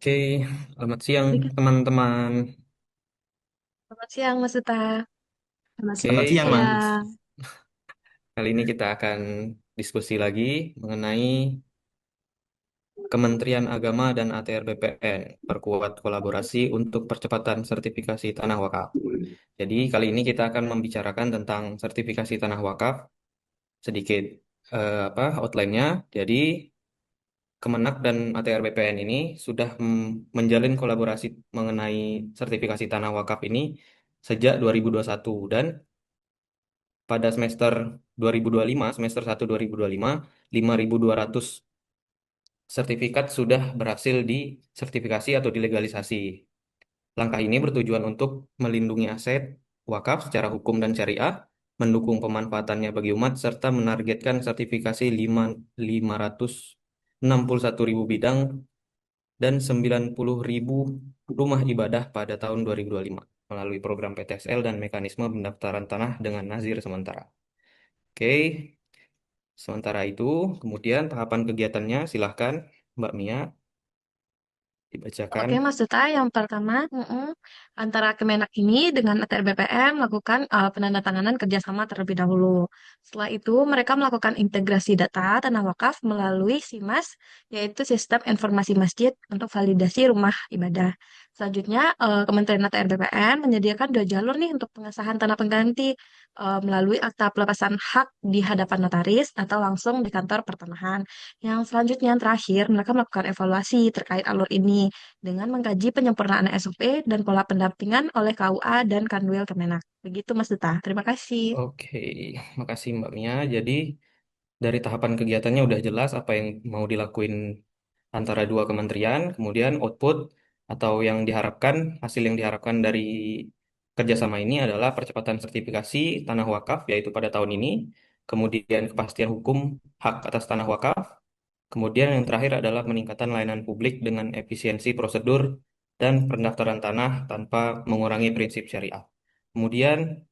Oke, selamat siang Baik, teman-teman. selamat siang Mas Uta. Selamat Selamat Oke, siang, Mas. siang. kali ini kita akan diskusi lagi mengenai Kementerian Agama dan ATR BPN, perkuat kolaborasi untuk percepatan sertifikasi tanah wakaf. Jadi kali ini kita akan membicarakan tentang sertifikasi tanah wakaf sedikit outline-nya. Jadi Kemenak dan ATR BPN ini sudah menjalin kolaborasi mengenai sertifikasi tanah wakaf ini sejak 2021 dan pada semester 2025, semester 1 2025, 5.200 sertifikat sudah berhasil disertifikasi atau dilegalisasi. Langkah ini bertujuan untuk melindungi aset wakaf secara hukum dan syariah, mendukung pemanfaatannya bagi umat, serta menargetkan sertifikasi 561.000 bidang dan 90.000 rumah ibadah pada tahun 2025 melalui program PTSL dan mekanisme pendaftaran tanah dengan nazir sementara. Oke, sementara itu, kemudian tahapan kegiatannya silahkan Mbak Mia dibacakan. Oke, Mas Duta, yang pertama, antara Kemenak ini dengan ATR BPN melakukan penandatanganan kerjasama terlebih dahulu. Setelah itu, mereka melakukan integrasi data tanah wakaf melalui SIMAS, yaitu Sistem Informasi Masjid untuk validasi rumah ibadah. Selanjutnya, Kementerian ATR BPN menyediakan dua jalur nih untuk pengesahan tanah pengganti melalui akta pelepasan hak di hadapan notaris atau langsung di kantor pertanahan. Yang selanjutnya, yang terakhir, mereka melakukan evaluasi terkait alur ini dengan mengkaji penyempurnaan SOP dan pola pendampingan oleh KUA dan Kanwil Kemenak. Begitu Mas Duta. Terima kasih. Oke, makasih Mbak Mia. Jadi dari tahapan kegiatannya udah jelas apa yang mau dilakuin antara dua kementerian, kemudian output atau yang diharapkan, hasil yang diharapkan dari kerjasama ini adalah percepatan sertifikasi tanah wakaf, yaitu pada tahun ini, kemudian kepastian hukum hak atas tanah wakaf, kemudian yang terakhir adalah peningkatan layanan publik dengan efisiensi prosedur dan pendaftaran tanah tanpa mengurangi prinsip syariah. Kemudian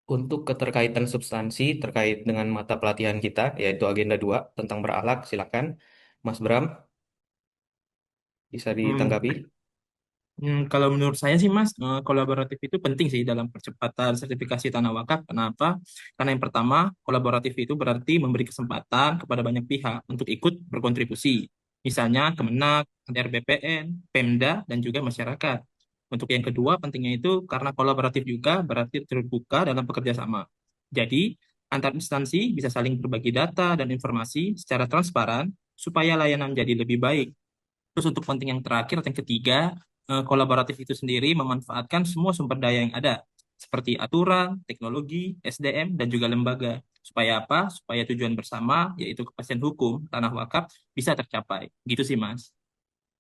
untuk keterkaitan substansi terkait dengan mata pelatihan kita, yaitu agenda 2 tentang berakhlak, silakan Mas Bram bisa Hmm, ditanggapi. Kalau menurut saya sih, Mas, kolaboratif itu penting sih dalam percepatan sertifikasi tanah wakaf. Kenapa? Karena yang pertama, kolaboratif itu berarti memberi kesempatan kepada banyak pihak untuk ikut berkontribusi. Misalnya Kemenak, RBPN, Pemda, dan juga masyarakat. Untuk yang kedua, pentingnya itu karena kolaboratif juga berarti terbuka dalam bekerja sama. Jadi, antar instansi bisa saling berbagi data dan informasi secara transparan supaya layanan jadi lebih baik. Terus untuk penting yang terakhir atau yang ketiga, kolaboratif itu sendiri memanfaatkan semua sumber daya yang ada, seperti aturan, teknologi, SDM, dan juga lembaga. Supaya apa? Supaya tujuan bersama, yaitu kepastian hukum, tanah wakaf, bisa tercapai. Gitu sih, Mas.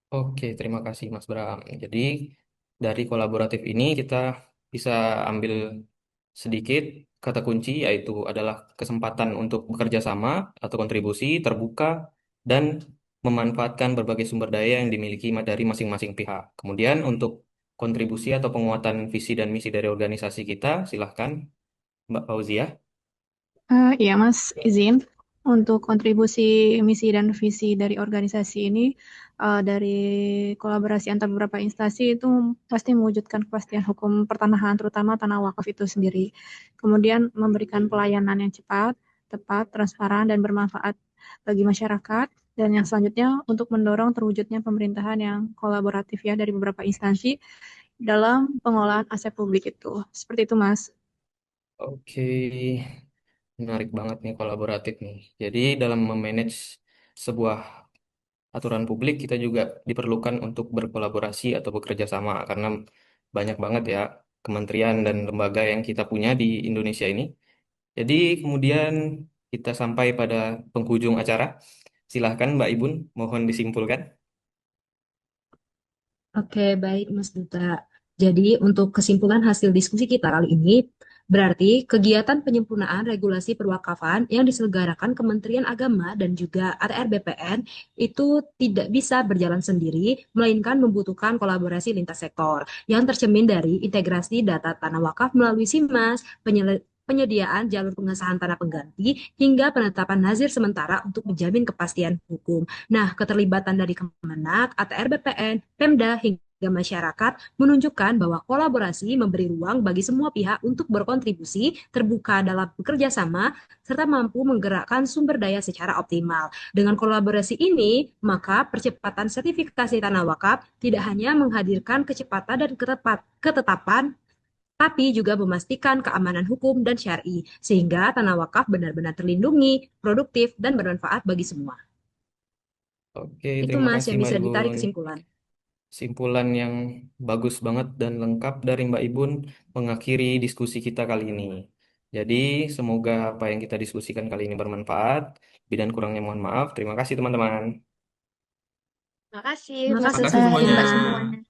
Oke, terima kasih Mas Bram. Jadi dari kolaboratif ini kita bisa ambil sedikit kata kunci yaitu adalah kesempatan untuk bekerja sama atau kontribusi terbuka dan memanfaatkan berbagai sumber daya yang dimiliki dari masing-masing pihak. Kemudian untuk kontribusi atau penguatan visi dan misi dari organisasi kita, silahkan Mbak Fauzia. Iya, Mas, izin untuk kontribusi misi dan visi dari organisasi ini dari kolaborasi antar beberapa instansi itu pasti mewujudkan kepastian hukum pertanahan, terutama tanah wakaf itu sendiri. Kemudian memberikan pelayanan yang cepat, tepat, transparan, dan bermanfaat bagi masyarakat. Dan yang selanjutnya untuk mendorong terwujudnya pemerintahan yang kolaboratif ya dari beberapa instansi dalam pengolahan aset publik itu. Seperti itu, Mas. Oke, menarik banget nih kolaboratif nih. Jadi dalam memanage sebuah aturan publik kita juga diperlukan untuk berkolaborasi atau bekerja sama karena banyak banget ya kementerian dan lembaga yang kita punya di Indonesia ini. Jadi kemudian kita sampai pada penghujung acara. Silahkan Mbak Ibun, mohon disimpulkan. Oke, baik Mas Duta. Jadi untuk kesimpulan hasil diskusi kita kali ini, berarti kegiatan penyempurnaan regulasi perwakafan yang diselenggarakan Kementerian Agama dan juga ATR BPN itu tidak bisa berjalan sendiri, melainkan membutuhkan kolaborasi lintas sektor yang tercermin dari integrasi data tanah wakaf melalui SIMAS, penyediaan jalur pengesahan tanah pengganti, hingga penetapan nazir sementara untuk menjamin kepastian hukum. Nah, keterlibatan dari Kemenak, ATR BPN, Pemda, hingga masyarakat menunjukkan bahwa kolaborasi memberi ruang bagi semua pihak untuk berkontribusi, terbuka dalam bekerja sama, serta mampu menggerakkan sumber daya secara optimal. Dengan kolaborasi ini, maka percepatan sertifikasi tanah wakaf tidak hanya menghadirkan kecepatan dan ketetapan, tapi juga memastikan keamanan hukum dan syar'i, sehingga tanah wakaf benar-benar terlindungi, produktif, dan bermanfaat bagi semua. Oke, Itu terima Mas kasih yang Mbak bisa ditarik Ibun. kesimpulan. Simpulan yang bagus banget dan lengkap dari Mbak Ibun mengakhiri diskusi kita kali ini. Jadi, semoga apa yang kita diskusikan kali ini bermanfaat. Lebih dan kurangnya mohon maaf. Terima kasih teman-teman. Terima kasih. Terima kasih Terima kasih Ustaz. semuanya. Sampai semuanya.